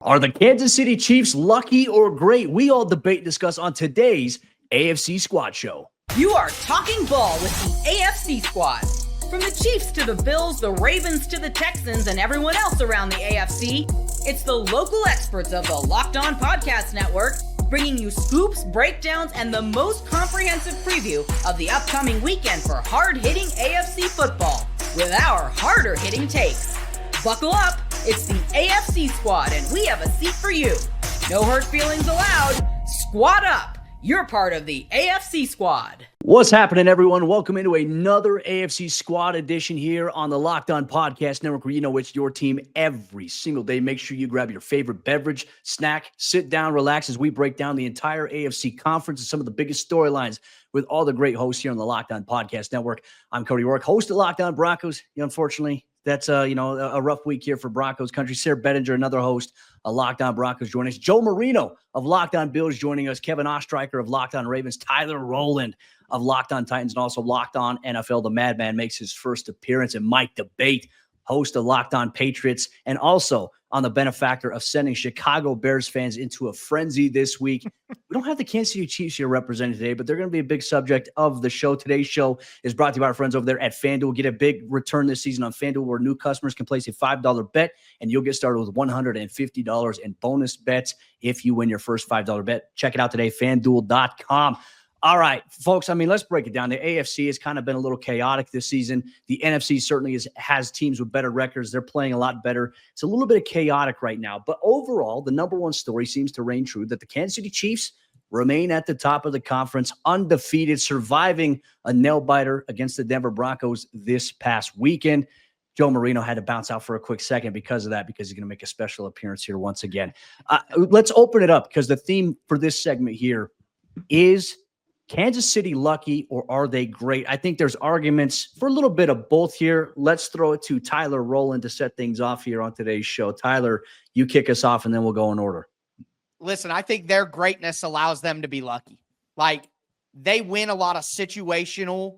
Are the Kansas City Chiefs lucky or great? We all debate and discuss on today's AFC Squad Show. You are talking ball with the AFC Squad. From the Chiefs to the Bills, the Ravens to the Texans, and everyone else around the AFC, it's the local experts of the Locked On Podcast Network, bringing you scoops, breakdowns, and the most comprehensive preview of the upcoming weekend for hard-hitting AFC football with our harder-hitting takes. Buckle up, it's the AFC Squad, and we have a seat for you. No hurt feelings allowed. Squad up. You're part of the AFC Squad. What's happening, everyone? Welcome into another AFC Squad edition here on the Locked On Podcast Network, where you know it's your team every single day. Make sure you grab your favorite beverage, snack, sit down, relax as we break down the entire AFC conference and some of the biggest storylines with all the great hosts here on the Locked On Podcast Network. I'm Cody Rourke, host of Locked On Broncos. Unfortunately, that's a rough week here for Broncos country. Sarah Bettinger, another host of Locked On Broncos, joining us. Joe Marino of Locked On Bills joining us. Kevin Ostreicher of Locked On Ravens. Tyler Rowland of Locked On Titans, and also Locked On NFL. The Madman makes his first appearance. And Mike Debate, host of Locked On Patriots, and also on the benefactor of sending Chicago Bears fans into a frenzy this week. We don't have the Kansas City Chiefs here represented today, but they're going to be a big subject of the show. Today's show is brought to you by our friends over there at FanDuel. Get a big return this season on FanDuel, where new customers can place a $5 bet, and you'll get started with $150 in bonus bets if you win your first $5 bet. Check it out today, FanDuel.com. All right, folks, let's break it down. The AFC has kind of been a little chaotic this season. The NFC certainly has teams with better records. They're playing a lot better. It's a little bit of chaotic right now. But overall, the number one story seems to reign true, that the Kansas City Chiefs remain at the top of the conference, undefeated, surviving a nail-biter against the Denver Broncos this past weekend. Joe Marino had to bounce out for a quick second because of that, because he's going to make a special appearance here once again. Let's open it up, because the theme for this segment here is Kansas City lucky, or are they great? I think there's arguments for a little bit of both here. Let's throw it to Tyler Rowland to set things off here on today's show. Tyler, you kick us off, and then we'll go in order. Listen, I think their greatness allows them to be lucky. Like, they win a lot of situations,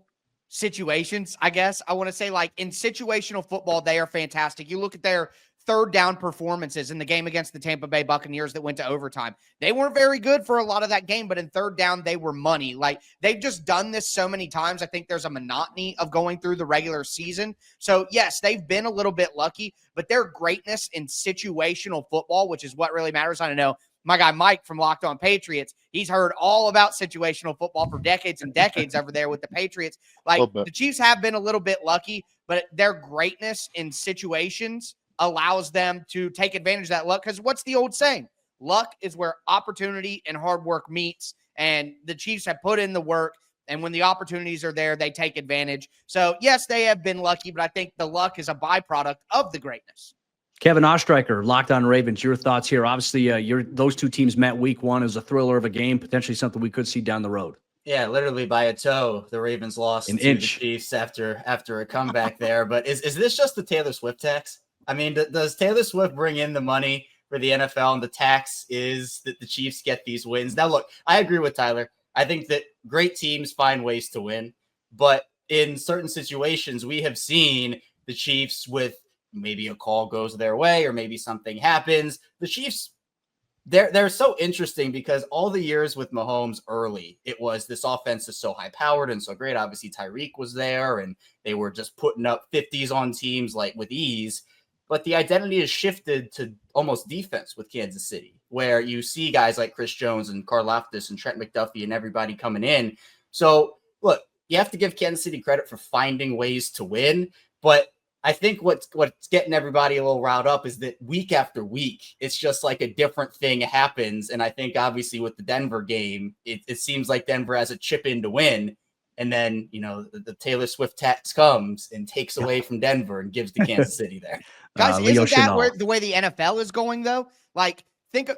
I guess. I want to say, like, in situational football, they are fantastic. You look at their third down performances in the game against the Tampa Bay Buccaneers that went to overtime. They weren't very good for a lot of that game, but in third down, they were money. Like, they've just done this so many times. I think there's a monotony of going through the regular season. So, yes, they've been a little bit lucky, but their greatness in situational football, which is what really matters. I know my guy Mike from Locked On Patriots, he's heard all about situational football for decades and decades over there with the Patriots. Like, the Chiefs have been a little bit lucky, but their greatness in situations allows them to take advantage of that luck. Because what's the old saying? Luck is where opportunity and hard work meets. And the Chiefs have put in the work. And when the opportunities are there, they take advantage. So, yes, they have been lucky, but I think the luck is a byproduct of the greatness. Kevin Ostreicher, Locked On Ravens, your thoughts here. Obviously, those two teams met week one. It was a thriller of a game, potentially something we could see down the road. Yeah, literally by a toe, the Ravens lost to the Chiefs after a comeback there. But is this just the Taylor Swift tax? Does Taylor Swift bring in the money for the NFL, and the tax is that the Chiefs get these wins? Now, look, I agree with Tyler. I think that great teams find ways to win, but in certain situations, we have seen the Chiefs, with maybe a call goes their way or maybe something happens. The Chiefs, they're so interesting, because all the years with Mahomes early, it was this offense is so high-powered and so great. Obviously, Tyreek was there, and they were just putting up 50s on teams like with ease. But the identity has shifted to almost defense with Kansas City, where you see guys like Chris Jones and Karlaftis and Trent McDuffie and everybody coming in. So, look, you have to give Kansas City credit for finding ways to win. But I think what's getting everybody a little riled up is that week after week, it's just like a different thing happens. And I think, obviously, with the Denver game, it seems like Denver has a chip in to win. And then, the Taylor Swift tax comes and takes away from Denver and gives to Kansas City there. Guys, isn't that the way the NFL is going, though? Like,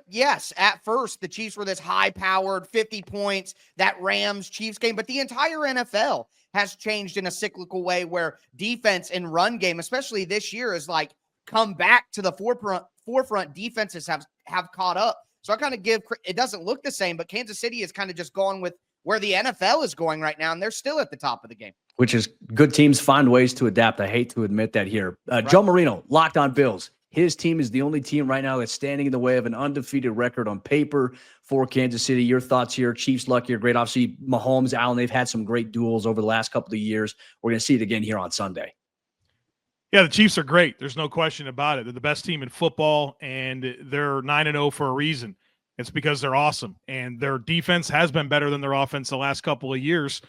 yes, at first, the Chiefs were this high-powered 50 points, that Rams-Chiefs game, but the entire NFL has changed in a cyclical way, where defense and run game, especially this year, is like come back to the forefront. Defenses have caught up. So I kind of it doesn't look the same, but Kansas City is kind of just gone with where the NFL is going right now, and they're still at the top of the game. Which is good teams find ways to adapt. I hate to admit that here. Right. Joe Marino, Locked On Bills. His team is the only team right now that's standing in the way of an undefeated record on paper for Kansas City. Your thoughts here? Chiefs lucky or great? Obviously, Mahomes, Allen, they've had some great duels over the last couple of years. We're going to see it again here on Sunday. Yeah, the Chiefs are great. There's no question about it. They're the best team in football, and they're 9-0 for a reason. It's because they're awesome, and their defense has been better than their offense the last couple of years.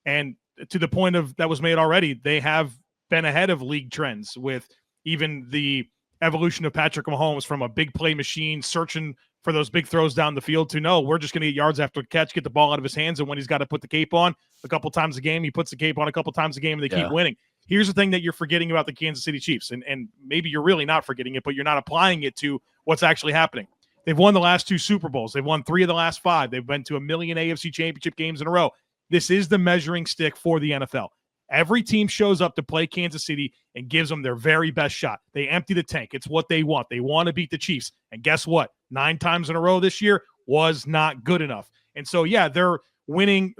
And to the point of that was made already, they have been ahead of league trends with even the evolution of Patrick Mahomes from a big play machine searching for those big throws down the field to no, we're just going to get yards after the catch, get the ball out of his hands, and when he's got to put the cape on a couple times a game, he puts the cape on a couple times a game, and they keep winning. Here's the thing that you're forgetting about the Kansas City Chiefs, and maybe you're really not forgetting it, but you're not applying it to what's actually happening. They've won the last 2 Super Bowls. They've won 3 of the last 5. They've been to 1 million AFC championship games in a row. This is the measuring stick for the NFL. Every team shows up to play Kansas City and gives them their very best shot. They empty the tank. It's what they want. They want to beat the Chiefs. And guess what? 9 times in a row this year was not good enough. And so, yeah, they're winning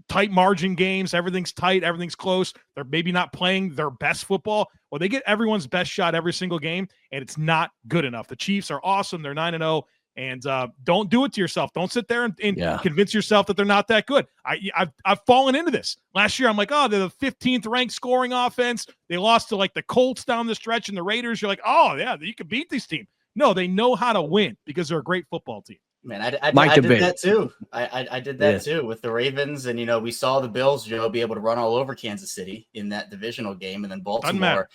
tight margin games. Everything's tight. Everything's close. They're maybe not playing their best football. Well, they get everyone's best shot every single game, and it's not good enough. The Chiefs are awesome. They're 9-0. And don't do it to yourself. Don't sit there and convince yourself that they're not that good. I've fallen into this. Last year, I'm like, oh, they're the 15th ranked scoring offense. They lost to like the Colts down the stretch and the Raiders. You're like, oh, yeah, you can beat this team. No, they know how to win because they're a great football team. Man, I did that too. I did that too with the Ravens. And, we saw the Bills, Joe, be able to run all over Kansas City in that divisional game. And then Baltimore,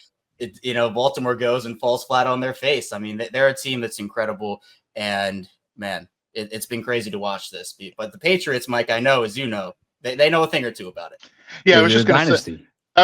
Baltimore goes and falls flat on their face. I mean, they're a team that's incredible. And, man, it's been crazy to watch this. But the Patriots, Mike, I know, as you know, they know a thing or two about it. Yeah, I was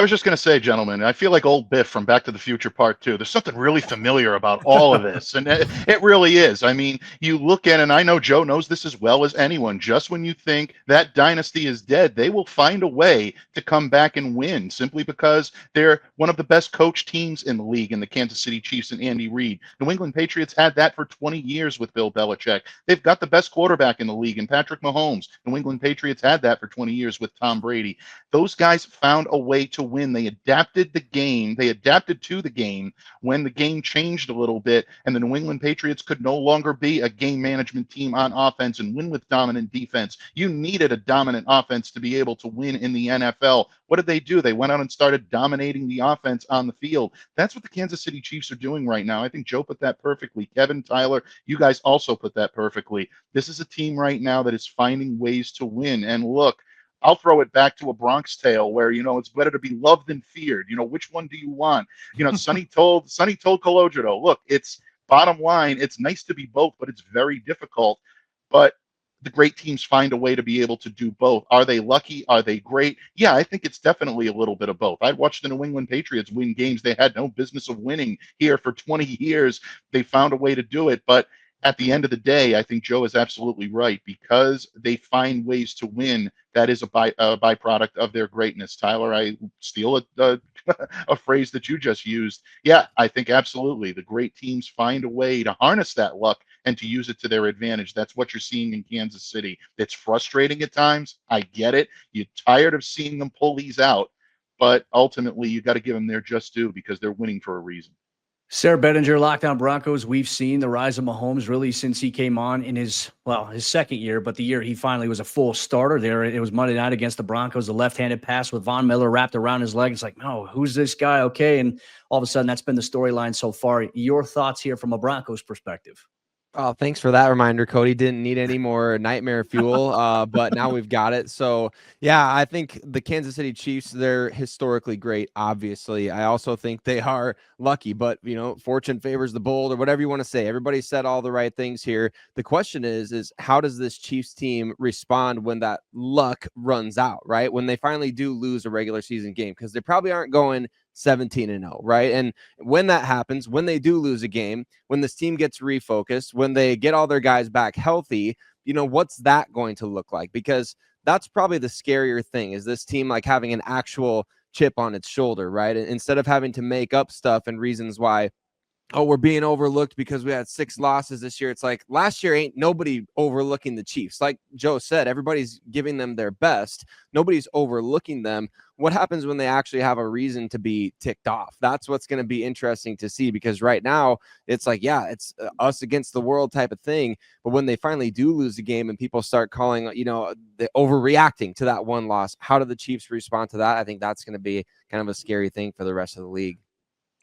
just going to say, gentlemen, I feel like old Biff from Back to the Future Part 2. There's something really familiar about all of this, and it really is. I mean, you look at, and I know Joe knows this as well as anyone, just when you think that dynasty is dead, they will find a way to come back and win simply because they're one of the best coached teams in the league in the Kansas City Chiefs and Andy Reid. New England Patriots had that for 20 years with Bill Belichick. They've got the best quarterback in the league in Patrick Mahomes. New England Patriots had that for 20 years with Tom Brady. Those guys found a way to win. They adapted the game. They adapted to the game when the game changed a little bit, and the New England Patriots could no longer be a game management team on offense and win with dominant defense. You needed a dominant offense to be able to win in the NFL. What did they do? They went out and started dominating the offense on the field. That's what the Kansas City Chiefs are doing right now. I think Joe put that perfectly. Kevin, Tyler, you guys also put that perfectly. This is a team right now that is finding ways to win. And look, I'll throw it back to a Bronx tale where, it's better to be loved than feared. Which one do you want? Sonny told Cologero, look, it's bottom line. It's nice to be both, but it's very difficult. But the great teams find a way to be able to do both. Are they lucky? Are they great? Yeah, I think it's definitely a little bit of both. I'd watched the New England Patriots win games they had no business of winning here for 20 years. They found a way to do it. But at the end of the day, I think Joe is absolutely right. Because they find ways to win, that is a byproduct of their greatness. Tyler, I steal a phrase that you just used. Yeah, I think absolutely. The great teams find a way to harness that luck and to use it to their advantage. That's what you're seeing in Kansas City. It's frustrating at times. I get it. You're tired of seeing them pull these out. But ultimately, you got to give them their just due because they're winning for a reason. Sarah Bettinger, Locked On Broncos. We've seen the rise of Mahomes really since he came on in his second year, but the year he finally was a full starter there. It was Monday night against the Broncos, the left-handed pass with Von Miller wrapped around his leg. It's like, no, who's this guy? Okay. And all of a sudden, that's been the storyline so far. Your thoughts here from a Broncos perspective? Oh, thanks for that reminder, Cody. Didn't need any more nightmare fuel, but now we've got it. So, yeah, I think the Kansas City Chiefs, they're historically great, obviously. I also think they are lucky, but, fortune favors the bold or whatever you want to say. Everybody said all the right things here. The question is how does this Chiefs team respond when that luck runs out, right? When they finally do lose a regular season game, because they probably aren't going 17-0, right? And when that happens, when they do lose a game, when this team gets refocused, when they get all their guys back healthy, what's that going to look like? Because that's probably the scarier thing, is this team like having an actual chip on its shoulder, right? And instead of having to make up stuff and reasons why oh, we're being overlooked because we had 6 losses this year. It's like last year ain't nobody overlooking the Chiefs. Like Joe said, everybody's giving them their best. Nobody's overlooking them. What happens when they actually have a reason to be ticked off? That's what's going to be interesting to see, because right now it's like, yeah, it's us against the world type of thing. But when they finally do lose the game and people start calling, the overreacting to that one loss, how do the Chiefs respond to that? I think that's going to be kind of a scary thing for the rest of the league.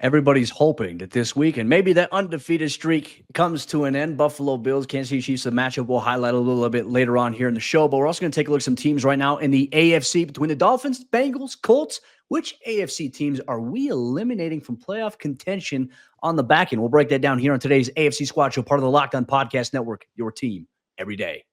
Everybody's hoping that this week, and maybe that undefeated streak comes to an end. Buffalo Bills, Kansas City Chiefs, the matchup we'll highlight a little bit later on here in the show. But we're also going to take a look at some teams right now in the AFC between the Dolphins, Bengals, Colts. Which AFC teams are we eliminating from playoff contention on the back end? We'll break that down here on today's AFC Squad Show, part of the Locked On Podcast Network, your team every day.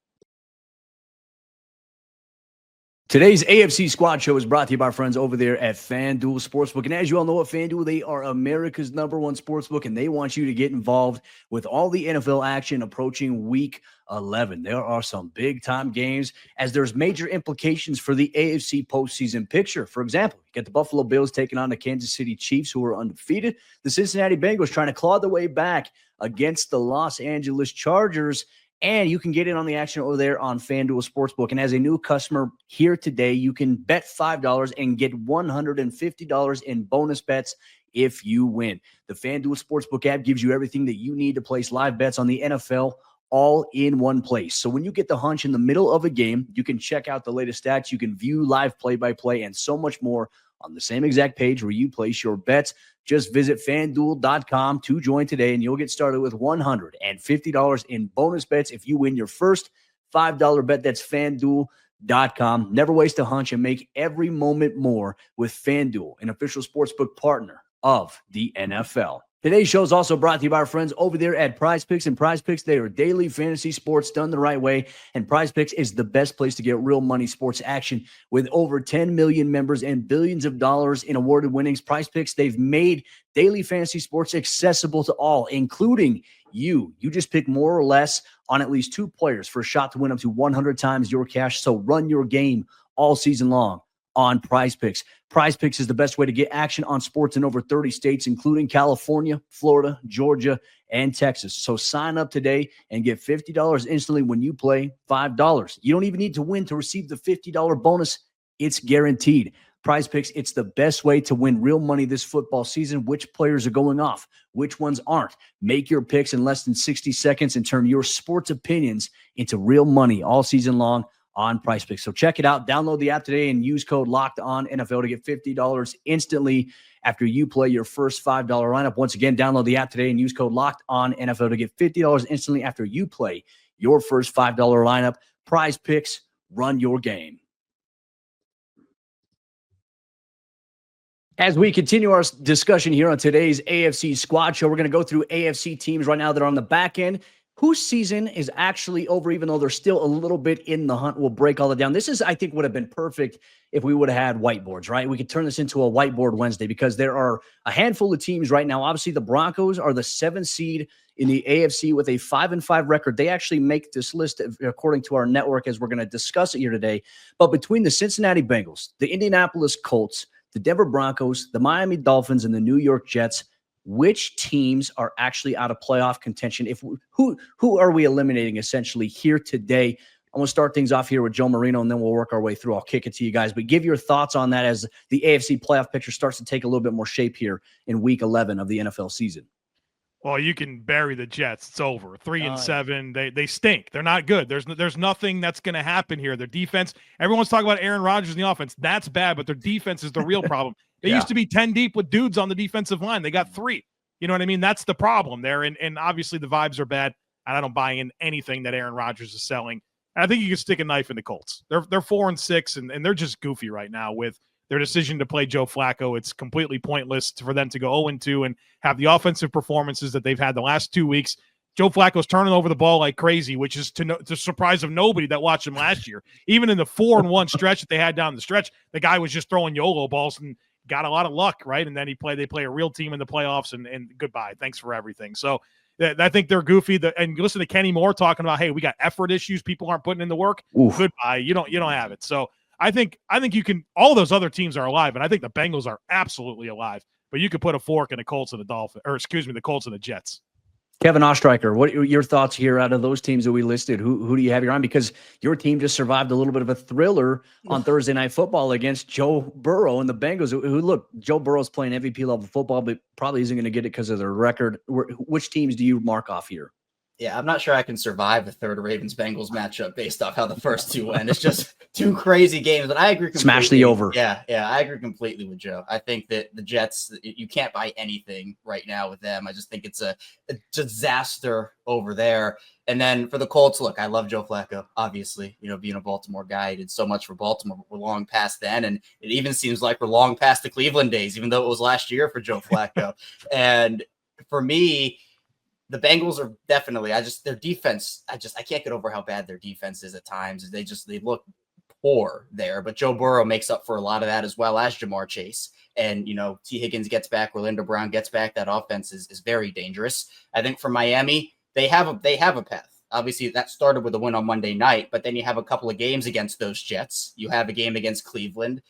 Today's AFC Squad Show is brought to you by our friends over there at FanDuel Sportsbook. And as you all know, at FanDuel, they are America's #1 sportsbook, and they want you to get involved with all the NFL action approaching Week 11. There are some big-time games, as there's major implications for the AFC postseason picture. For example, you get the Buffalo Bills taking on the Kansas City Chiefs, who are undefeated. The Cincinnati Bengals trying to claw their way back against the Los Angeles Chargers. And you can get in on the action over there on FanDuel Sportsbook. And as a new customer here today, you can bet $5 and get $150 in bonus bets if you win. The FanDuel Sportsbook app gives you everything that you need to place live bets on the NFL all in one place. So when you get the hunch in the middle of a game, you can check out the latest stats. You can view live play-by-play and so much more on the same exact page where you place your bets. Just visit FanDuel.com to join today, and you'll get started with $150 in bonus bets if you win your first $5 bet. That's FanDuel.com. Never waste a hunch and make every moment more with FanDuel, an official sportsbook partner of the NFL. Today's show is also brought to you by our friends over there at PrizePicks. And PrizePicks, they are daily fantasy sports done the right way. And PrizePicks is the best place to get real money sports action. With over 10 million members and billions of dollars in awarded winnings, PrizePicks, they've made daily fantasy sports accessible to all, including you. You just pick more or less on at least 2 players for a shot to win up to 100 times your cash. So run your game all season long on PrizePicks. PrizePicks is the best way to get action on sports in over 30 states, including California, Florida, Georgia, and Texas. So sign up today and get $50 instantly when you play $5. You don't even need to win to receive the $50 bonus. It's guaranteed. PrizePicks, it's the best way to win real money this football season. Which players are going off? Which ones aren't? Make your picks in less than 60 seconds and turn your sports opinions into real money all season long on PrizePicks. So check it out. Download the app today and use code LOCKEDONNFL to get $50 instantly after you play your first $5 lineup. Once again, download the app today and use code LOCKEDONNFL to get $50 instantly after you play your first $5 lineup. PrizePicks, run your game. As we continue our discussion here on today's AFC Squad Show, we're going to go through AFC teams right now that are on the back end, whose season is actually over, even though they're still a little bit in the hunt. We'll break all that down. This is, I think, would have been perfect if we would have had whiteboards, right? We could turn this into a whiteboard Wednesday, because there are a handful of teams right now. Obviously, the Broncos are the 7th seed in the AFC with a 5-5 record. They actually make this list according to our network, as we're going to discuss it here today. But between the Cincinnati Bengals, the Indianapolis Colts, the Denver Broncos, the Miami Dolphins, and the New York Jets, which teams are actually out of playoff contention? Who are we eliminating essentially here today? I'm going to start things off here with Joe Marino, and then we'll work our way through. I'll kick it to you guys, but give your thoughts on that as the AFC playoff picture starts to take a little bit more shape here in Week 11 of the NFL season. Well, you can bury the Jets. It's over. 3-7. They stink. They're not good. There's nothing that's going to happen here. Their defense, everyone's talking about Aaron Rodgers in the offense. That's bad, but their defense is the real problem. They used to be 10 deep with dudes on the defensive line. They got 3. You know what I mean? That's the problem there. And obviously the vibes are bad, and I don't buy in anything that Aaron Rodgers is selling. And I think you can stick a knife in the Colts. They're 4-6, and they're just goofy right now with their decision to play Joe Flacco. It's completely pointless for them to go 0-2 and have the offensive performances that they've had the last 2 weeks. Joe Flacco's turning over the ball like crazy, which is to the surprise of nobody that watched him last year. Even in the 4-1 stretch that they had down the stretch, the guy was just throwing YOLO balls and got a lot of luck, right? And then they play a real team in the playoffs, and goodbye. Thanks for everything. So I think they're goofy. And you listen to Kenny Moore talking about, hey, we got effort issues. People aren't putting in the work. Oof. Goodbye. You don't have it. So I think you can. All those other teams are alive, and I think the Bengals are absolutely alive. but you could put a fork in the Colts and the Dolphins, or excuse me, the Colts and the Jets. Kevin Ostreicher, what are your thoughts here out of those teams that we listed? Who do you have your on? Because your team just survived a little bit of a thriller on Thursday Night Football against Joe Burrow and the Bengals. Who look, Joe Burrow's playing MVP level football, but probably isn't going to get it because of their record. Which teams do you mark off here? Yeah, I'm not sure I can survive a third Ravens-Bengals matchup based off how the first two went. It's just two crazy games, but I agree completely. Smash the over. Yeah, I agree completely with Joe. I think that the Jets, you can't buy anything right now with them. I just think it's a disaster over there. And then for the Colts, look, I love Joe Flacco, obviously. Being a Baltimore guy, he did so much for Baltimore. We're long past then, and it even seems like we're long past the Cleveland days, even though it was last year for Joe Flacco. And for me, the Bengals are definitely, their defense, I can't get over how bad their defense is at times. They look poor there, but Joe Burrow makes up for a lot of that as well as Jamar Chase. And, T. Higgins gets back, Orlando Brown gets back. That offense is very dangerous. I think for Miami, they have a path. Obviously, that started with a win on Monday night, but then you have a couple of games against those Jets. You have a game against Cleveland.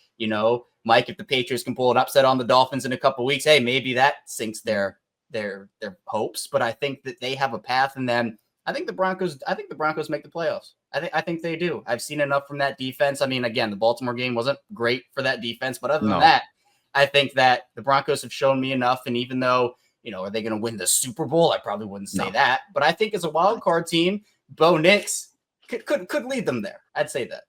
Mike, if the Patriots can pull an upset on the Dolphins in a couple of weeks, hey, maybe that sinks their hopes, but I think that they have a path. And then I think the Broncos make the playoffs. I think they do. I've seen enough from that defense. I mean, again, the Baltimore game wasn't great for that defense, but other than that, I think that the Broncos have shown me enough. And even though, are they going to win the Super Bowl? I probably wouldn't say that, but I think as a wild card team, Bo Nix could lead them there. I'd say that.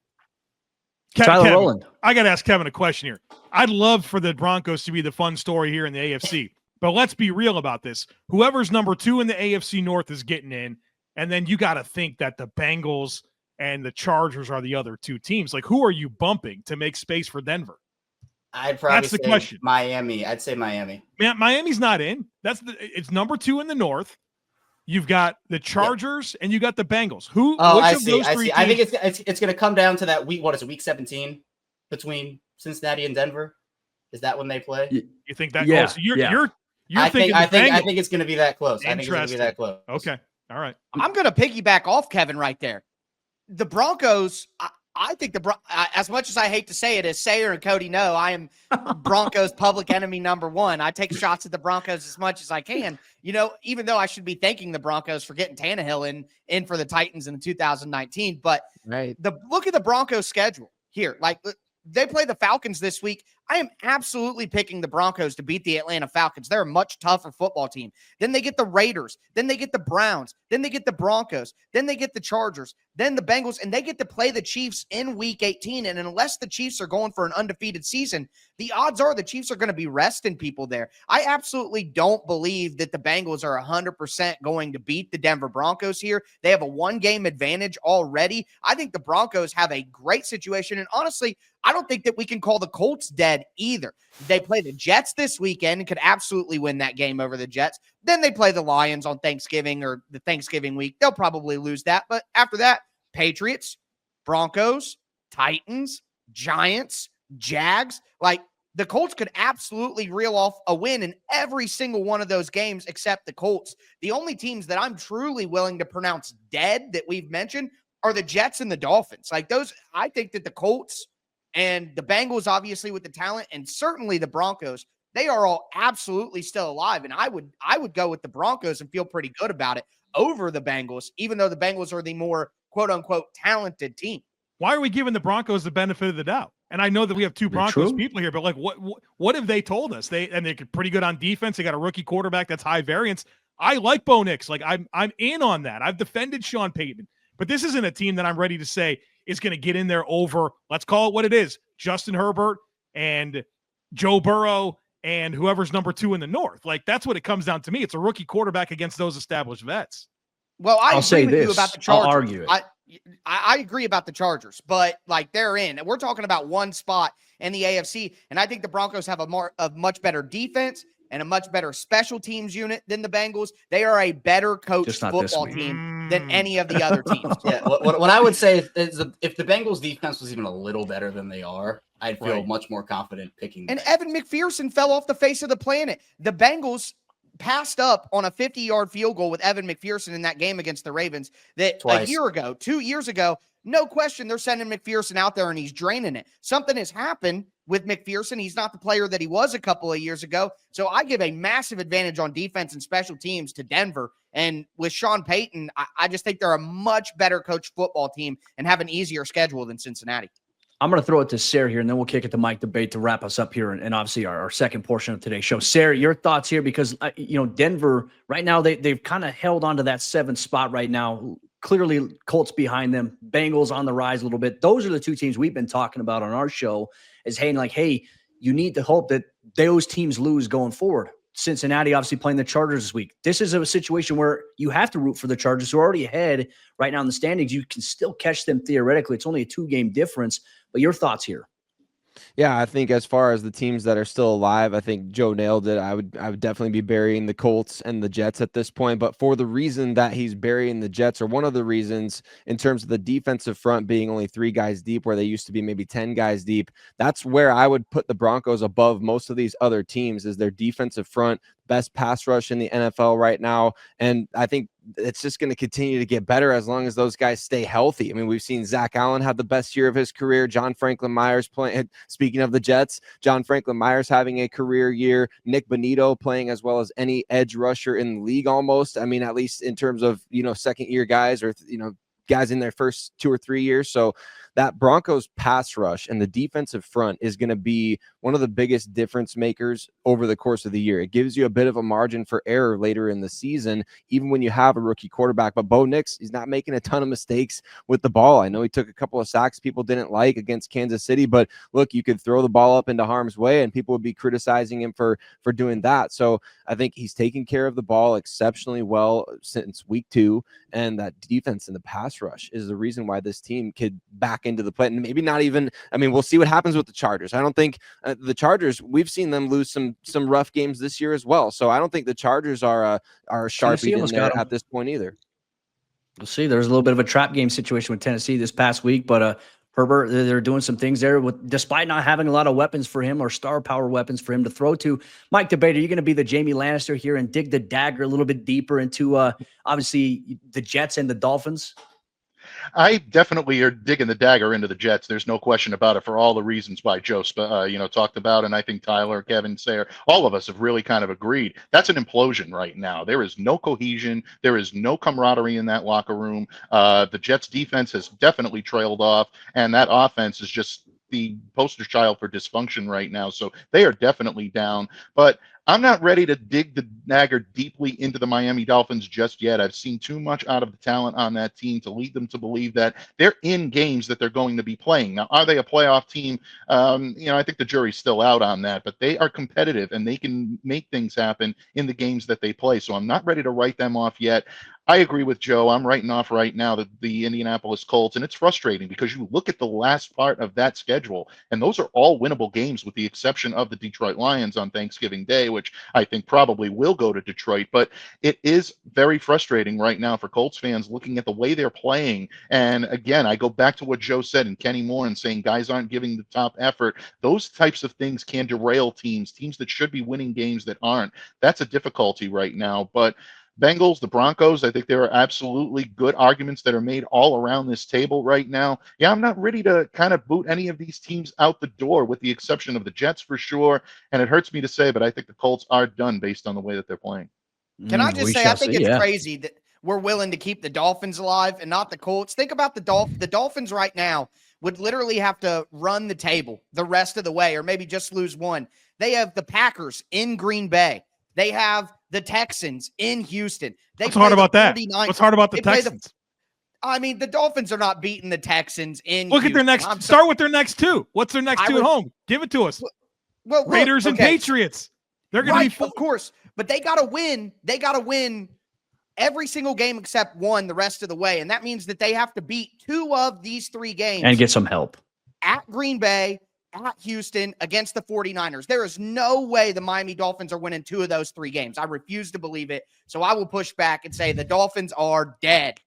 Tyler Rowland. I got to ask Kevin a question here. I'd love for the Broncos to be the fun story here in the AFC. But let's be real about this. Whoever's number 2 in the AFC North is getting in, and then you got to think that the Bengals and the Chargers are the other two teams. Like, who are you bumping to make space for Denver? I'd probably That's the say question. Miami. I'd say Miami. Man, Miami's not in. It's number 2 in the North. You've got the Chargers and you got the Bengals. I see. I think it's going to come down to that week. What is it? Week 17 between Cincinnati and Denver. Is that when they play? You think that? Yeah. Oh, so I think it's going to be that close. I think it's going to be that close. Okay. All right. I'm going to piggyback off Kevin right there. The Broncos, I think as much as I hate to say it, as Sayer and Cody know, I am Broncos public enemy number 1. I take shots at the Broncos as much as I can. Even though I should be thanking the Broncos for getting Tannehill in for the Titans in 2019. But look at the Broncos schedule here. Like, they play the Falcons this week. I am absolutely picking the Broncos to beat the Atlanta Falcons. They're a much tougher football team. Then they get the Raiders. Then they get the Browns. Then they get the Broncos. Then they get the Chargers. Then the Bengals. And they get to play the Chiefs in Week 18. And unless the Chiefs are going for an undefeated season, the odds are the Chiefs are going to be resting people there. I absolutely don't believe that the Bengals are 100% going to beat the Denver Broncos here. They have a 1-game advantage already. I think the Broncos have a great situation. And honestly, I don't think that we can call the Colts dead either. They play the Jets this weekend and could absolutely win that game over the Jets. Then they play the Lions on Thanksgiving or the Thanksgiving week. They'll probably lose that. But after that, Patriots, Broncos, Titans, Giants, Jags. Like, the Colts could absolutely reel off a win in every single one of those games except the Colts. The only teams that I'm truly willing to pronounce dead that we've mentioned are the Jets and the Dolphins. Like, those, I think that the Colts and the Bengals, obviously with the talent, and certainly the Broncos, they are all absolutely still alive. And I would go with the Broncos and feel pretty good about it over the Bengals, even though the Bengals are the more quote unquote talented team. Why are we giving the Broncos the benefit of the doubt? And I know that we have 2 Broncos people here, but like, what have they told us? They're pretty good on defense. They got a rookie quarterback that's high variance. I like Bo Nix. Like, I'm in on that. I've defended Sean Payton, but this isn't a team that I'm ready to say is going to get in there over, let's call it what it is, Justin Herbert and Joe Burrow and whoever's number 2 in the North. Like, that's what it comes down to me. It's a rookie quarterback against those established vets. Well, I'll say agree with this. you about the Chargers. I'll argue it. I agree about the Chargers, but like, they're in. And we're talking about one spot in the AFC, and I think the Broncos have a much better defense and a much better special teams unit than the Bengals. They are a better coached football team than any of the other teams. Yeah, what I would say is if the Bengals defense was even a little better than they are, I'd feel much more confident picking. And Evan McPherson fell off the face of the planet. The Bengals passed up on a 50-yard field goal with Evan McPherson in that game against the Ravens that Twice. a year ago, 2 years ago, no question they're sending McPherson out there and he's draining it. Something has happened with McPherson. He's not the player that he was a couple of years ago. So I give a massive advantage on defense and special teams to Denver. And with Sean Payton, I just think they're a much better coached football team and have an easier schedule than Cincinnati. I'm going to throw it to Sarah here, and then we'll kick it to Mike Debate to wrap us up here, and obviously our second portion of today's show. Sarah, your thoughts here, because Denver right now they've kind of held on to that 7th spot right now. Clearly, Colts behind them, Bengals on the rise a little bit. Those are the two teams we've been talking about on our show. Hey, you need to hope that those teams lose going forward. Cincinnati obviously playing the Chargers this week. This is a situation where you have to root for the Chargers, who are already ahead right now in the standings. You can still catch them theoretically. It's only a 2-game difference. But your thoughts here? Yeah, I think as far as the teams that are still alive, I think Joe nailed it. I would definitely be burying the Colts and the Jets at this point. But for the reason that he's burying the Jets, or one of the reasons in terms of the defensive front being only 3 guys deep, where they used to be maybe 10 guys deep, that's where I would put the Broncos above most of these other teams, is their defensive front. Best pass rush in the NFL right now. And I think it's just going to continue to get better as long as those guys stay healthy. I mean, we've seen Zach Allen have the best year of his career. John Franklin Myers playing, speaking of the Jets, John Franklin Myers having a career year. Nick Bonito playing as well as any edge rusher in the league almost. I mean, at least in terms of, second year guys, or, guys in their first 2 or 3 years. So that Broncos pass rush and the defensive front is going to be one of the biggest difference makers over the course of the year. It gives you a bit of a margin for error later in the season, even when you have a rookie quarterback. But Bo Nix, he's not making a ton of mistakes with the ball. I know he took a couple of sacks people didn't like against Kansas City, but look, you could throw the ball up into harm's way and people would be criticizing him for doing that. So I think he's taking care of the ball exceptionally well since week 2, and that defense and the pass rush is the reason why this team could back into the play. And maybe not even, we'll see what happens with the Chargers. I don't think the Chargers, we've seen them lose some rough games this year as well. So I don't think the Chargers are a Sharpie in there at this point either. We'll see. There's a little bit of a trap game situation with Tennessee this past week, but Herbert, they're doing some things there despite not having a lot of weapons for him, or star power weapons for him to throw to. Mike Debate, are you going to be the Jamie Lannister here and dig the dagger a little bit deeper into obviously the Jets and the Dolphins? I definitely are digging the dagger into the Jets. There's no question about it, for all the reasons why Joe, talked about, and I think Tyler, Kevin, Sayre, all of us have really kind of agreed. That's an implosion right now. There is no cohesion. There is no camaraderie in that locker room. The Jets defense has definitely trailed off, and that offense is just the poster child for dysfunction right now. So they are definitely down. But I'm not ready to dig the dagger deeply into the Miami Dolphins just yet. I've seen too much out of the talent on that team to lead them to believe that they're in games that they're going to be playing. Now, are they a playoff team? I think the jury's still out on that, but they are competitive and they can make things happen in the games that they play. So I'm not ready to write them off yet. I agree with Joe. I'm writing off right now the Indianapolis Colts, and it's frustrating because you look at the last part of that schedule, and those are all winnable games with the exception of the Detroit Lions on Thanksgiving Day, which I think probably will go to Detroit. But it is very frustrating right now for Colts fans looking at the way they're playing. And again, I go back to what Joe said and Kenny Moore and saying guys aren't giving the top effort. Those types of things can derail teams that should be winning games that aren't. That's a difficulty right now. But Bengals, the Broncos, I think there are absolutely good arguments that are made all around this table right now. Yeah, I'm not ready to kind of boot any of these teams out the door, with the exception of the Jets for sure. And it hurts me to say, but I think the Colts are done based on the way that they're playing. Can I just say, I think it's crazy that we're willing to keep the Dolphins alive and not the Colts. Think about the Dolphins. The Dolphins right now would literally have to run the table the rest of the way, or maybe just lose one. They have the Packers in Green Bay. They have the Texans in Houston. What's hard about that? What's hard about the Texans? The Dolphins are not beating the Texans in Look Houston. At their next. Start with their next 2. What's their next 2 at home? Give it to us. Well, Raiders and Patriots. They're going to be of course, but they got to win. They got to win every single game except one the rest of the way, and that means that they have to beat 2 of these 3 games and get some help at Green Bay, at Houston, against the 49ers. There is no way the Miami Dolphins are winning 2 of those 3 games. I refuse to believe it. So I will push back and say the Dolphins are dead.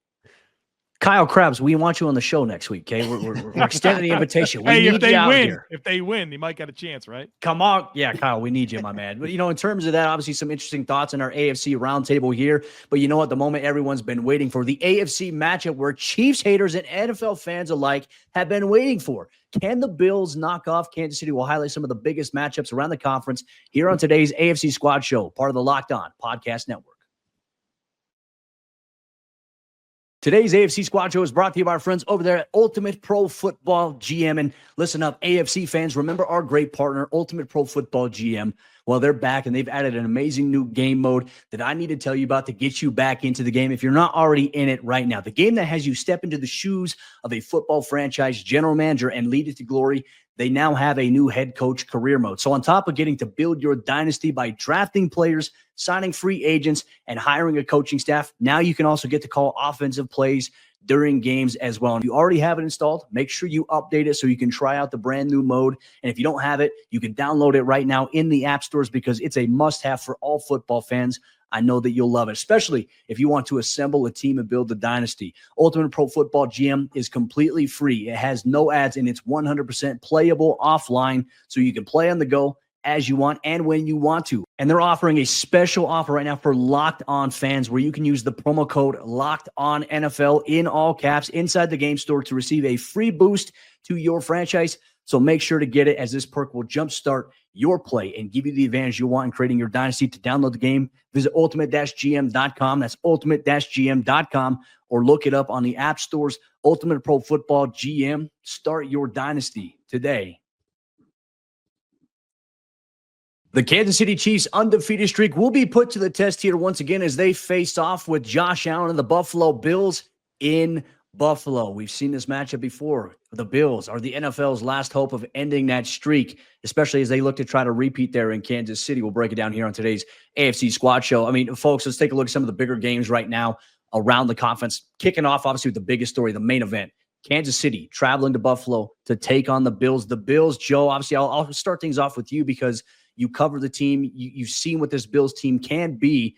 Kyle Krabs, we want you on the show next week. Okay, we're extending the invitation. We need if they you out win, here. if they win, you might get a chance, right? Come on, yeah, Kyle, we need you, my man. But in terms of that, obviously some interesting thoughts in our AFC roundtable here. But you know what? The moment everyone's been waiting for, the AFC matchup where Chiefs haters and NFL fans alike have been waiting for. Can the Bills knock off Kansas City? We'll highlight some of the biggest matchups around the conference here on today's AFC Squad Show, part of the Locked On Podcast Network. Today's AFC Squad Show is brought to you by our friends over there at Ultimate Pro Football GM. And listen up, AFC fans, remember our great partner, Ultimate Pro Football GM. Well, they're back, and they've added an amazing new game mode that I need to tell you about to get you back into the game if you're not already in it right now. The game that has you step into the shoes of a football franchise general manager and lead it to glory. They now have a new head coach career mode. So on top of getting to build your dynasty by drafting players, signing free agents, and hiring a coaching staff, now you can also get to call offensive plays during games as well. And if you already have it installed, make sure you update it so you can try out the brand new mode. And if you don't have it, you can download it right now in the app stores because it's a must-have for all football fans. I know that you'll love it, especially if you want to assemble a team and build the dynasty. Ultimate Pro Football GM is completely free. It has no ads, and it's 100% playable offline, so you can play on the go as you want and when you want to. And they're offering a special offer right now for Locked On fans where you can use the promo code Locked On NFL in all caps inside the game store to receive a free boost to your franchise. So make sure to get it, as this perk will jumpstart your play and give you the advantage you want in creating your dynasty. To download the game, visit ultimate-gm.com. That's ultimate-gm.com, or look it up on the app stores. Ultimate Pro Football GM. Start your dynasty today. The Kansas City Chiefs' undefeated streak will be put to the test here once again as they face off with Josh Allen and the Buffalo Bills in Buffalo. We've seen this matchup before. The Bills are the NFL's last hope of ending that streak, especially as they look to try to repeat there in Kansas City. We'll break it down here on today's AFC Squad Show. I mean, folks, let's take a look at some of the bigger games right now around the conference. Kicking off, obviously, with the biggest story, the main event. Kansas City traveling to Buffalo to take on the Bills. The Bills, Joe, obviously, I'll start things off with you because you cover the team. You've seen what this Bills team can be.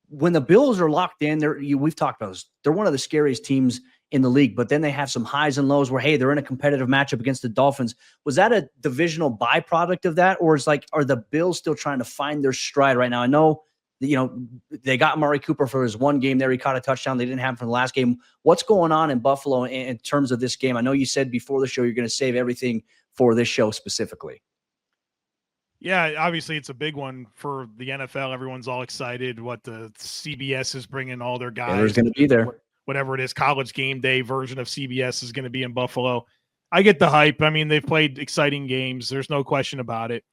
When the Bills are locked in, we've talked about this. They're one of the scariest teams in the league, but then they have some highs and lows where, hey, they're in a competitive matchup against the Dolphins. Was that a divisional byproduct of that? Or are the Bills still trying to find their stride right now? I know, they got Amari Cooper for his one game there. He caught a touchdown. They didn't have him for the last game. What's going on in Buffalo in terms of this game? I know you said before the show you're going to save everything for this show specifically. Yeah, obviously it's a big one for the NFL. Everyone's all excited. What the CBS is bringing all their guys. There's going to be there. Whatever it is, college game day version of CBS is going to be in Buffalo. I get the hype. I mean, they've played exciting games. There's no question about it.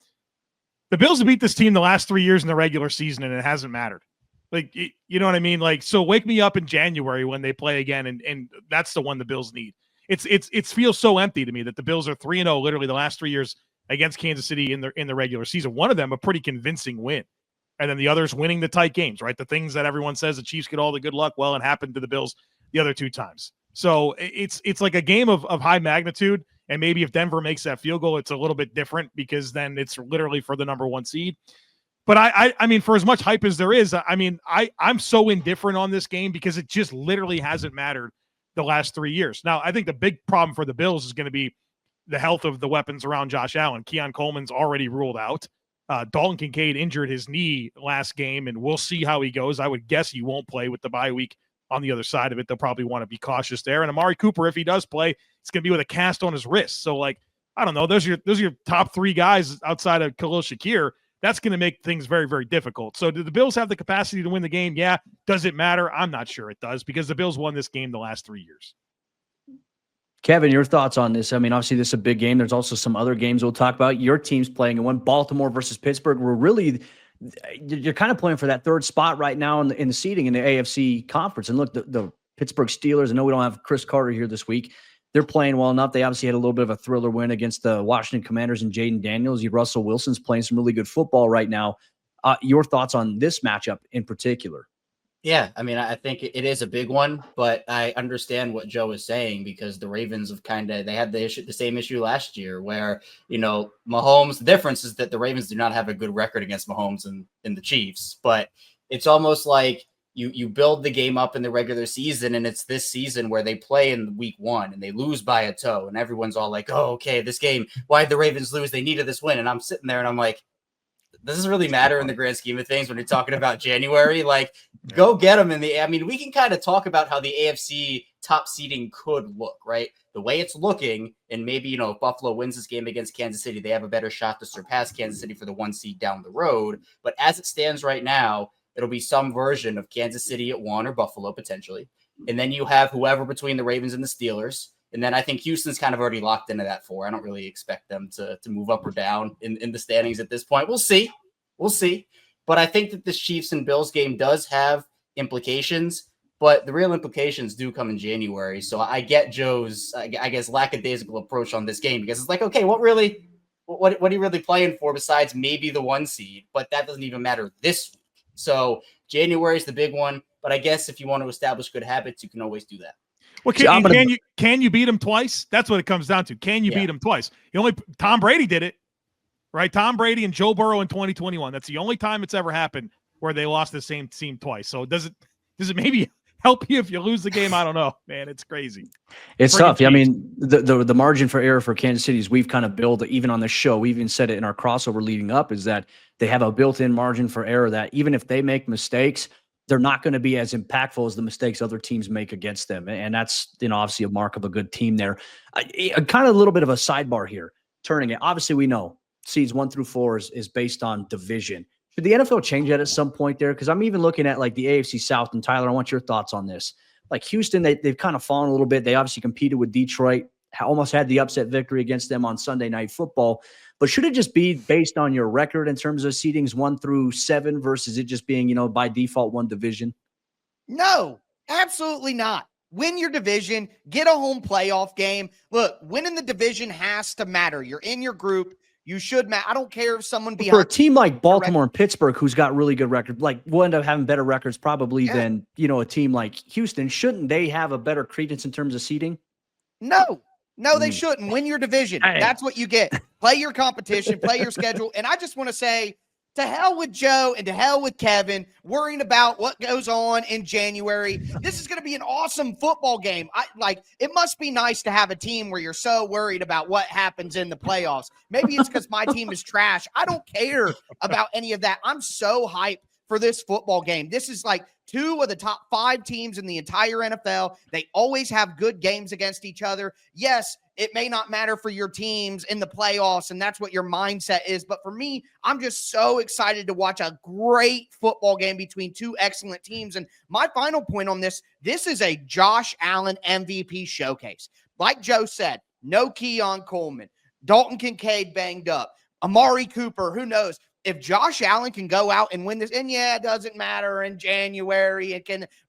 The Bills have beat this team the last 3 years in the regular season, and it hasn't mattered. Like, you know what I mean? Like, so wake me up in January when they play again, and that's the one the Bills need. It feels so empty to me that the Bills are 3-0 literally the last 3 years against Kansas City in the regular season. One of them a pretty convincing win, and then the others winning the tight games, right? The things that everyone says the Chiefs get all the good luck. Well, it happened to the Bills the other two times. So it's like a game of high magnitude, and maybe if Denver makes that field goal, it's a little bit different because then it's literally for the number one seed. But I mean, for as much hype as there is, I mean, I'm so indifferent on this game because it just literally hasn't mattered the last 3 years. Now, I think the big problem for the Bills is going to be the health of the weapons around Josh Allen. Keon Coleman's already ruled out. Dalton Kincaid injured his knee last game, and we'll see how he goes. I would guess he won't play with the bye week on the other side of it. They'll probably want to be cautious there. And Amari Cooper, if he does play, it's going to be with a cast on his wrist. So, like, I don't know. Those are your top three guys outside of Khalil Shakir. That's going to make things very, very difficult. So do the Bills have the capacity to win the game? Yeah. Does it matter? I'm not sure it does because the Bills won this game the last 3 years. Kevin, your thoughts on this? I mean, obviously this is a big game. There's also some other games we'll talk about. Your team's playing in one, Baltimore versus Pittsburgh. You're kind of playing for that third spot right now in the seeding in the AFC conference. And look, the Pittsburgh Steelers, I know we don't have Chris Carter here this week. They're playing well enough. They obviously had a little bit of a thriller win against the Washington Commanders and Jaden Daniels. Russell Wilson's playing some really good football right now. Your thoughts on this matchup in particular? Yeah, I mean, I think it is a big one, but I understand what Joe is saying because the Ravens have they had the same issue last year where, Mahomes, the difference is that the Ravens do not have a good record against Mahomes and the Chiefs, but it's almost like you build the game up in the regular season, and it's this season where they play in week 1 and they lose by a toe, and everyone's all like, oh, okay, this game, why'd the Ravens lose? They needed this win. And I'm sitting there and I'm like, does this really matter in the grand scheme of things when you're talking about January? Like, go get them I mean, we can kind of talk about how the AFC top seeding could look, right? The way it's looking, and maybe, if Buffalo wins this game against Kansas City, they have a better shot to surpass Kansas City for the 1 seed down the road. But as it stands right now, it'll be some version of Kansas City at 1 or Buffalo potentially. And then you have whoever between the Ravens and the Steelers. And then I think Houston's kind of already locked into that 4. I don't really expect them to move up or down in the standings at this point. We'll see. But I think that this Chiefs and Bills game does have implications, but the real implications do come in January. So I get Joe's, I guess, lackadaisical approach on this game, because it's like, okay, what are you really playing for besides maybe the 1 seed? But that doesn't even matter this week. So January is the big one, but I guess if you want to establish good habits, you can always do that. Well, can you beat him twice? That's what it comes down to. Can you beat him twice? Tom Brady did it, right? Tom Brady and Joe Burrow in 2021. That's the only time it's ever happened where they lost the same team twice. So does it maybe help you if you lose the game? I don't know, man. It's crazy. It's tough. I mean, the margin for error for Kansas City is we've kind of built, even on the show, we even said it in our crossover leading up, is that they have a built-in margin for error that even if they make mistakes, they're not going to be as impactful as the mistakes other teams make against them. And that's, obviously a mark of a good team there. Kind of a little bit of a sidebar here, turning it. Obviously, we know seeds 1 through 4 is based on division. Should the NFL change that at some point there? Because I'm even looking at like the AFC South, and Tyler, I want your thoughts on this. Like Houston, they've kind of fallen a little bit. They obviously competed with Detroit, almost had the upset victory against them on Sunday Night Football. But should it just be based on your record in terms of seedings 1 through 7 versus it just being, by default one division? No, absolutely not. Win your division, get a home playoff game. Look, winning the division has to matter. You're in your group. You should matter. I don't care if someone behind. For a team like Baltimore and Pittsburgh, who's got really good records, like will end up having better records probably than, a team like Houston. Shouldn't they have a better credence in terms of seeding? No, they shouldn't. Win your division. That's what you get. Play your competition, play your schedule. And I just want to say, to hell with Joe and to hell with Kevin worrying about what goes on in January. This is going to be an awesome football game. It must be nice to have a team where you're so worried about what happens in the playoffs. Maybe it's because my team is trash. I don't care about any of that. I'm so hyped for this football game. This is like 2 of the top 5 teams in the entire NFL. They always have good games against each other. Yes, it may not matter for your teams in the playoffs, and that's what your mindset is. But for me, I'm just so excited to watch a great football game between 2 excellent teams. And my final point on this is a Josh Allen MVP showcase. Like Joe said, no Keon Coleman, Dalton Kincaid banged up, Amari Cooper, who knows? If Josh Allen can go out and win this, and it doesn't matter in January,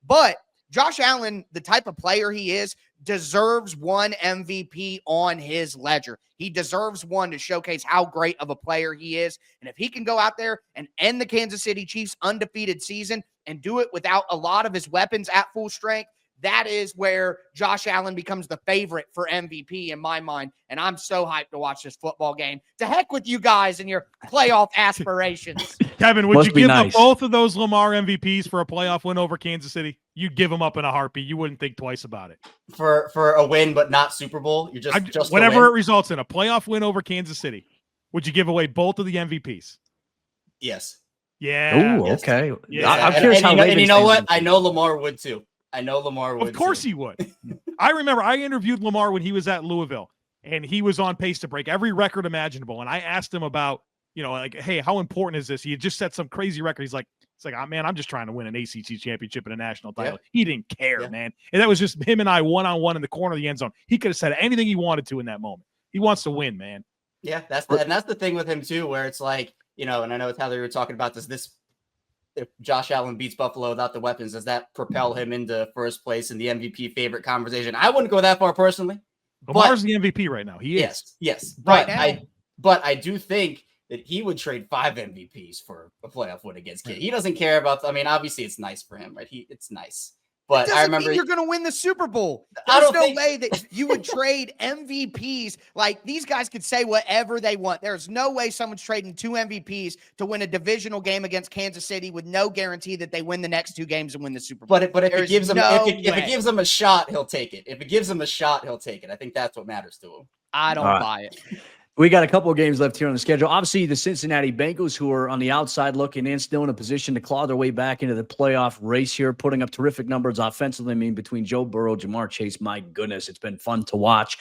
but Josh Allen, the type of player he is, deserves one MVP on his ledger. He deserves one to showcase how great of a player he is. And if he can go out there and end the Kansas City Chiefs undefeated season and do it without a lot of his weapons at full strength, that is where Josh Allen becomes the favorite for MVP in my mind. And I'm so hyped to watch this football game. To heck with you guys and your playoff aspirations. Kevin, would you give up both of those Lamar MVPs for a playoff win over Kansas City? You'd give them up in a heartbeat. You wouldn't think twice about it. For a win, but not Super Bowl? You're just whatever it results in, a playoff win over Kansas City. Would you give away both of the MVPs? Yes. Yeah. Ooh, okay. Yeah. I'm curious how and you know what? I know Lamar would too. Of course he would. I remember I interviewed Lamar when he was at Louisville, and he was on pace to break every record imaginable. And I asked him about, hey, how important is this? He had just set some crazy record. He's like, man, I'm just trying to win an ACC championship and a national title. Yeah. He didn't care, man. And that was just him and I one-on-one in the corner of the end zone. He could have said anything he wanted to in that moment. He wants to win, man. Yeah, that's the thing with him too, where it's like, and I know Tyler, you were talking about this. If Josh Allen beats Buffalo without the weapons, does that propel him into first place in the MVP favorite conversation? I wouldn't go that far personally. Lamar's the MVP right now. He is. Yes. But I do think that he would trade 5 MVPs for a playoff win against Kid. He doesn't care about, obviously it's nice for him, right? It's nice. But I remember mean you're going to win the Super Bowl. I There's don't think way that you would trade MVPs. Like, these guys could say whatever they want. There's no way someone's trading 2 MVPs to win a divisional game against Kansas City with no guarantee that they win the next 2 games and win the Super Bowl. But if it gives him if it gives him a shot, he'll take it. If it gives him a shot, he'll take it. I think that's what matters to him. I don't buy it. We got a couple of games left here on the schedule. Obviously, the Cincinnati Bengals, who are on the outside looking in, still in a position to claw their way back into the playoff race here, putting up terrific numbers offensively. I mean, between Joe Burrow, Jamar Chase, my goodness, it's been fun to watch.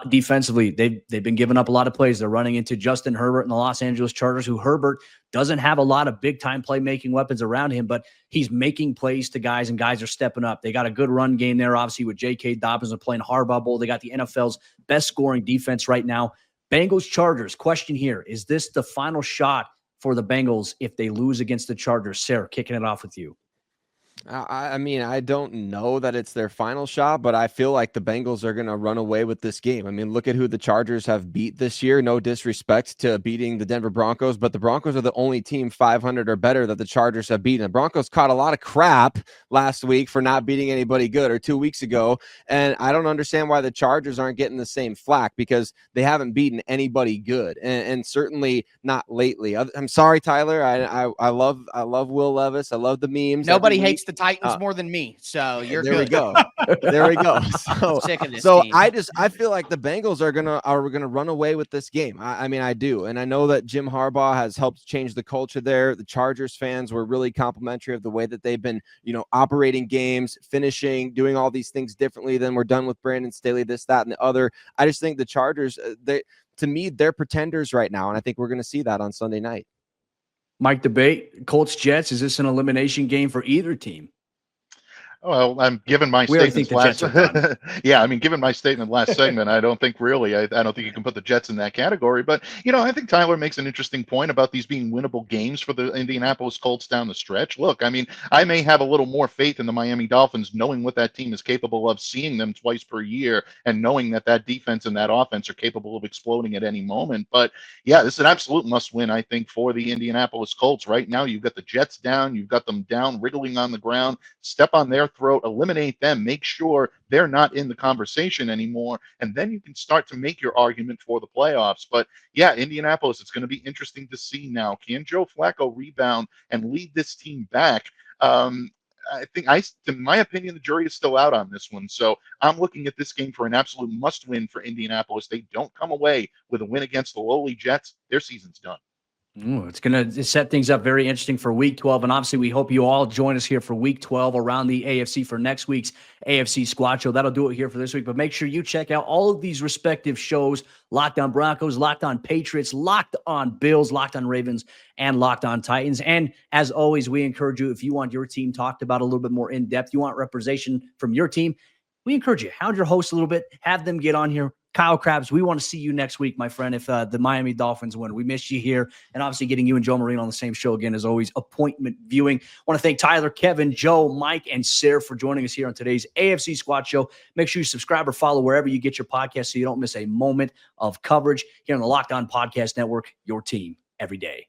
Defensively, they've been giving up a lot of plays. They're running into Justin Herbert and the Los Angeles Chargers, who Herbert doesn't have a lot of big-time playmaking weapons around him, but he's making plays to guys, and guys are stepping up. They got a good run game there, obviously, with J.K. Dobbins and playing hardball bowl. They got the NFL's best scoring defense right now. Bengals Chargers, question here. Is this the final shot for the Bengals if they lose against the Chargers? Sarah, kicking it off with you. I mean, I don't know that it's their final shot, but I feel like the Bengals are going to run away with this game. I mean, look at who the Chargers have beat this year. No disrespect to beating the Denver Broncos, but the Broncos are the only team 500 or better that the Chargers have beaten. The Broncos caught a lot of crap last week for not beating anybody good, or 2 weeks ago, and I don't understand why the Chargers aren't getting the same flack, because they haven't beaten anybody good, and certainly not lately. I'm sorry, Tyler. I love Will Levis. I love the memes. Nobody hates the Titans more than me, so you're there good. We go. There we go. So, sick of this team. I feel like the Bengals are gonna run away with this game. I mean, I do, and I know that Jim Harbaugh has helped change the culture there. The Chargers fans were really complimentary of the way that they've been, operating games, finishing, doing all these things differently than we're done with Brandon Staley, this, that, and the other. I just think the Chargers, to me, they're pretenders right now, and I think we're going to see that on Sunday night. Mike, debate, Colts, Jets, is this an elimination game for either team? Well, I'm giving my statement last. Yeah, I mean, given my statement last segment, I don't think really. I don't think you can put the Jets in that category. But I think Tyler makes an interesting point about these being winnable games for the Indianapolis Colts down the stretch. Look, I mean, I may have a little more faith in the Miami Dolphins, knowing what that team is capable of, seeing them twice per year, and knowing that defense and that offense are capable of exploding at any moment. But yeah, this is an absolute must-win, I think, for the Indianapolis Colts. Right now, you've got the Jets down, you've got them down, wriggling on the ground. Step on their throat, eliminate them, make sure they're not in the conversation anymore, and then you can start to make your argument for the playoffs. But yeah, Indianapolis, it's going to be interesting to see now. Can Joe Flacco rebound and lead this team back? I think, in my opinion, the jury is still out on this one. So I'm looking at this game for an absolute must-win for Indianapolis. They don't come away with a win against the lowly Jets, their season's done. It's going to set things up very interesting for Week 12. And obviously, we hope you all join us here for Week 12 around the AFC for next week's AFC Squad Show. That'll do it here for this week. But make sure you check out all of these respective shows: Locked On Broncos, Locked On Patriots, Locked On Bills, Locked On Ravens, and Locked On Titans. And as always, we encourage you, if you want your team talked about a little bit more in depth, you want representation from your team, we encourage you, hound your host a little bit, have them get on here. Kyle Krabs, we want to see you next week, my friend, if the Miami Dolphins win. We missed you here. And obviously getting you and Joe Marino on the same show again is always appointment viewing. I want to thank Tyler, Kevin, Joe, Mike, and Sarah for joining us here on today's AFC Squad Show. Make sure you subscribe or follow wherever you get your podcast so you don't miss a moment of coverage here on the Locked On Podcast Network, your team every day.